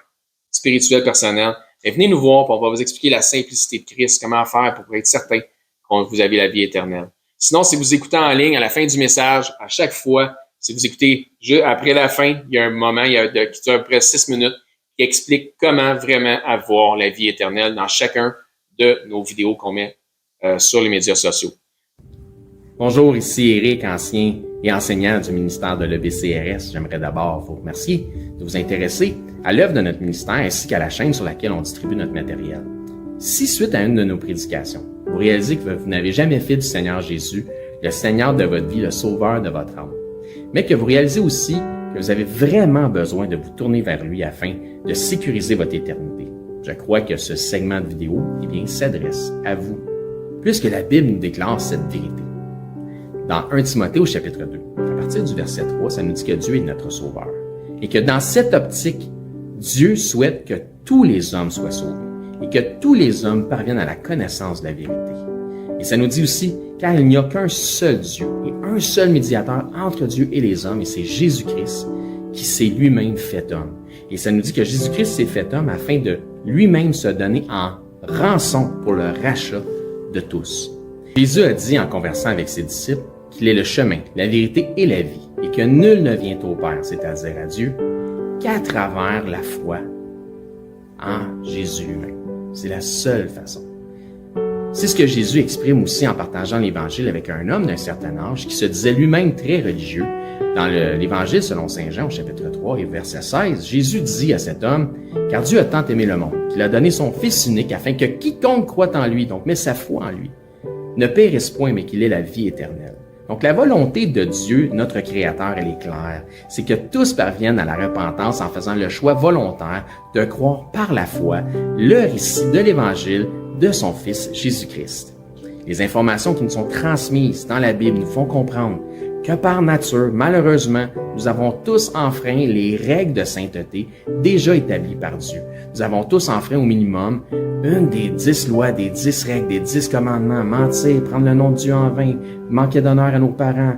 spirituel personnel. Et venez nous voir, puis on va vous expliquer la simplicité de Christ, comment faire pour être certain que vous avez la vie éternelle. Sinon, si vous écoutez en ligne, à la fin du message, à chaque fois, si vous écoutez juste après la fin, il y a un moment, qui dure à peu près 6 minutes, qui explique comment vraiment avoir la vie éternelle dans chacun de nos vidéos qu'on met sur les médias sociaux. Bonjour, ici Éric, ancien et enseignant du ministère de l'EBCRS. J'aimerais d'abord vous remercier de vous intéresser à l'œuvre de notre ministère ainsi qu'à la chaîne sur laquelle on distribue notre matériel. Si, suite à une de nos prédications, vous réalisez que vous n'avez jamais fait du Seigneur Jésus le Seigneur de votre vie, le Sauveur de votre âme, mais que vous réalisez aussi que vous avez vraiment besoin de vous tourner vers lui afin de sécuriser votre éternité, je crois que ce segment de vidéo s'adresse à vous, puisque la Bible nous déclare cette vérité. Dans 1 Timothée au chapitre 2, à partir du verset 3, ça nous dit que Dieu est notre Sauveur et que dans cette optique, Dieu souhaite que tous les hommes soient sauvés et que tous les hommes parviennent à la connaissance de la vérité. Et ça nous dit aussi, car il n'y a qu'un seul Dieu et un seul médiateur entre Dieu et les hommes, et c'est Jésus-Christ qui s'est lui-même fait homme. Et ça nous dit que Jésus-Christ s'est fait homme afin de lui-même se donner en rançon pour le rachat de tous. Jésus a dit en conversant avec ses disciples qu'il est le chemin, la vérité et la vie, et que nul ne vient au Père, c'est-à-dire à Dieu, qu'à travers la foi en Jésus lui-même. C'est la seule façon. C'est ce que Jésus exprime aussi en partageant l'Évangile avec un homme d'un certain âge qui se disait lui-même très religieux. Dans l'Évangile selon Saint Jean au chapitre 3 et verset 16, Jésus dit à cet homme, « Car Dieu a tant aimé le monde, qu'il a donné son Fils unique afin que quiconque croit en lui, donc met sa foi en lui, ne périsse point, mais qu'il ait la vie éternelle. » Donc la volonté de Dieu, notre Créateur, elle est claire. C'est que tous parviennent à la repentance en faisant le choix volontaire de croire par la foi le récit de l'Évangile de son Fils Jésus-Christ. Les informations qui nous sont transmises dans la Bible nous font comprendre que par nature, malheureusement, nous avons tous enfreint les règles de sainteté déjà établies par Dieu. Nous avons tous enfreint au minimum une des 10 lois, des 10 règles, des 10 commandements, mentir, prendre le nom de Dieu en vain, manquer d'honneur à nos parents,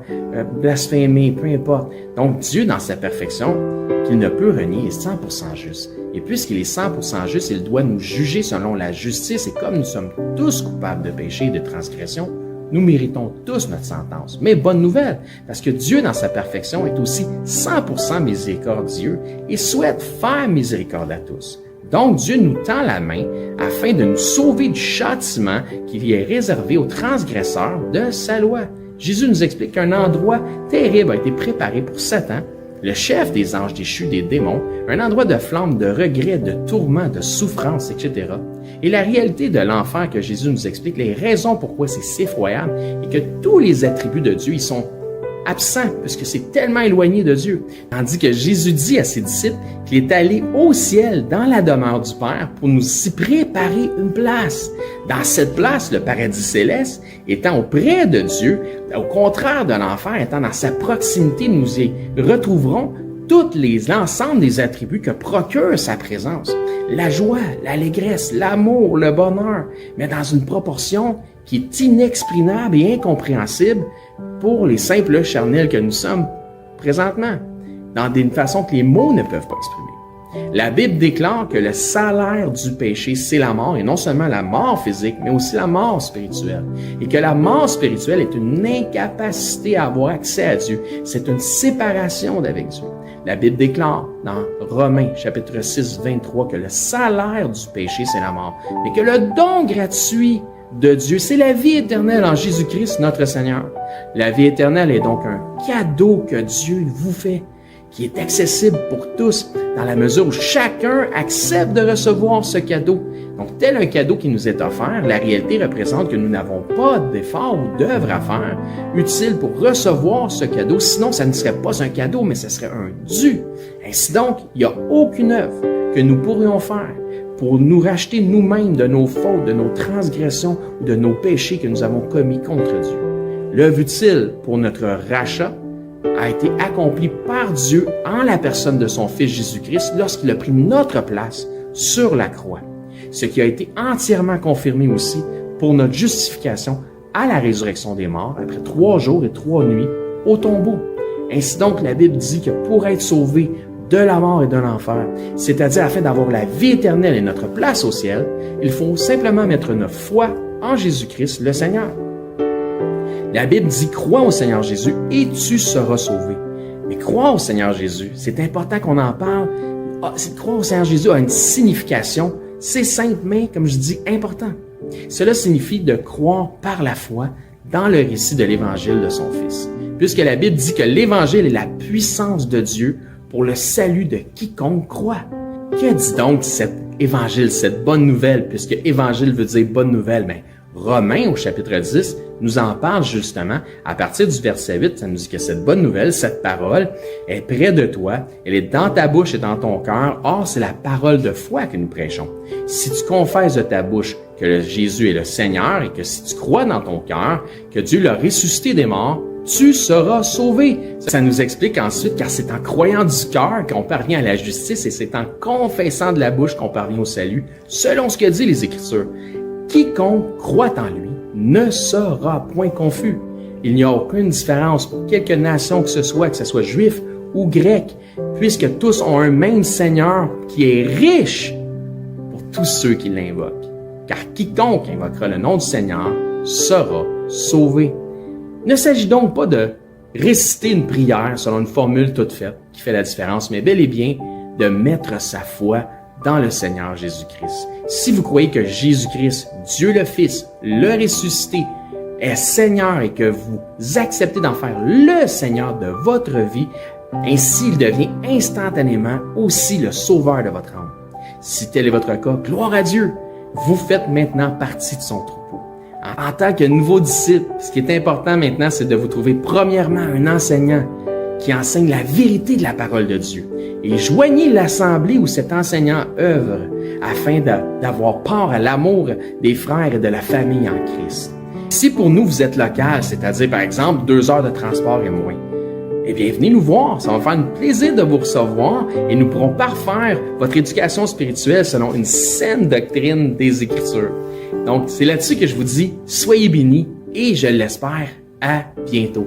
blasphémer, peu importe. Donc Dieu, dans sa perfection, qu'il ne peut renier est 100% juste. Et puisqu'il est 100% juste, il doit nous juger selon la justice. Et comme nous sommes tous coupables de péché et de transgression, nous méritons tous notre sentence. Mais bonne nouvelle, parce que Dieu, dans sa perfection, est aussi 100% miséricordieux et souhaite faire miséricorde à tous. Donc, Dieu nous tend la main afin de nous sauver du châtiment qui lui est réservé aux transgresseurs de sa loi. Jésus nous explique qu'un endroit terrible a été préparé pour Satan, le chef des anges déchus, des démons, un endroit de flamme, de regret, de tourment, de souffrance, etc. Et la réalité de l'enfer que Jésus nous explique, les raisons pourquoi c'est si effroyable, et que tous les attributs de Dieu, ils sont absents, puisque c'est tellement éloigné de Dieu. Tandis que Jésus dit à ses disciples qu'il est allé au ciel, dans la demeure du Père, pour nous y préparer une place. Dans cette place, le paradis céleste, étant auprès de Dieu, au contraire de l'enfer, étant dans sa proximité, nous y retrouverons l'ensemble des attributs que procure sa présence. La joie, l'allégresse, l'amour, le bonheur, mais dans une proportion qui est inexprimable et incompréhensible pour les simples charnels que nous sommes présentement, dans une façon que les mots ne peuvent pas exprimer. La Bible déclare que le salaire du péché, c'est la mort, et non seulement la mort physique, mais aussi la mort spirituelle. Et que la mort spirituelle est une incapacité à avoir accès à Dieu. C'est une séparation d'avec Dieu. La Bible déclare dans Romains, chapitre 6, 23, que le salaire du péché, c'est la mort, mais que le don gratuit de Dieu, c'est la vie éternelle en Jésus-Christ, notre Seigneur. La vie éternelle est donc un cadeau que Dieu vous fait, qui est accessible pour tous, dans la mesure où chacun accepte de recevoir ce cadeau. Donc, tel un cadeau qui nous est offert, la réalité représente que nous n'avons pas d'effort ou d'œuvre à faire utile pour recevoir ce cadeau. Sinon, ça ne serait pas un cadeau, mais ce serait un dû. Ainsi donc, il n'y a aucune œuvre que nous pourrions faire pour nous racheter nous-mêmes de nos fautes, de nos transgressions ou de nos péchés que nous avons commis contre Dieu. L'œuvre utile pour notre rachat a été accomplie par Dieu en la personne de son Fils Jésus-Christ lorsqu'il a pris notre place sur la croix. Ce qui a été entièrement confirmé aussi pour notre justification à la résurrection des morts après 3 jours et 3 nuits au tombeau. Ainsi donc, la Bible dit que pour être sauvé de la mort et de l'enfer, c'est-à-dire afin d'avoir la vie éternelle et notre place au ciel, il faut simplement mettre notre foi en Jésus-Christ, le Seigneur. La Bible dit « Crois au Seigneur Jésus et tu seras sauvé ». Mais croire au Seigneur Jésus, c'est important qu'on en parle. Croire au Seigneur Jésus a une signification. C'est simple, mais, comme je dis, important. Cela signifie de croire par la foi dans le récit de l'Évangile de son Fils. Puisque la Bible dit que l'Évangile est la puissance de Dieu pour le salut de quiconque croit. Que dit donc cet Évangile, cette bonne nouvelle, puisque Évangile veut dire bonne nouvelle, mais Romains, au chapitre 10, nous en parle justement. À partir du verset 8, ça nous dit que cette bonne nouvelle, cette parole, est près de toi, elle est dans ta bouche et dans ton cœur. Or, c'est la parole de foi que nous prêchons. Si tu confesses de ta bouche que Jésus est le Seigneur et que si tu crois dans ton cœur que Dieu l'a ressuscité des morts, tu seras sauvé. Ça nous explique ensuite, car c'est en croyant du cœur qu'on parvient à la justice et c'est en confessant de la bouche qu'on parvient au salut, selon ce que dit les Écritures. Quiconque croit en lui ne sera point confus. Il n'y a aucune différence pour quelque nation que ce soit juif ou grec, puisque tous ont un même Seigneur qui est riche pour tous ceux qui l'invoquent. Car quiconque invoquera le nom du Seigneur sera sauvé. Il ne s'agit donc pas de réciter une prière selon une formule toute faite qui fait la différence, mais bel et bien de mettre sa foi dans le Seigneur Jésus-Christ. Si vous croyez que Jésus-Christ, Dieu le Fils, le ressuscité, est Seigneur et que vous acceptez d'en faire le Seigneur de votre vie, ainsi il devient instantanément aussi le sauveur de votre âme. Si tel est votre cas, gloire à Dieu, vous faites maintenant partie de son troupeau. En tant que nouveau disciple, ce qui est important maintenant, c'est de vous trouver premièrement un enseignant qui enseigne la vérité de la parole de Dieu. Et joignez l'assemblée où cet enseignant œuvre afin d'avoir part à l'amour des frères et de la famille en Christ. Si pour nous vous êtes local, c'est-à-dire par exemple 2 heures de transport et moins, eh bien venez nous voir, ça va me faire un plaisir de vous recevoir et nous pourrons parfaire votre éducation spirituelle selon une saine doctrine des Écritures. Donc c'est là-dessus que je vous dis, soyez bénis et je l'espère, à bientôt.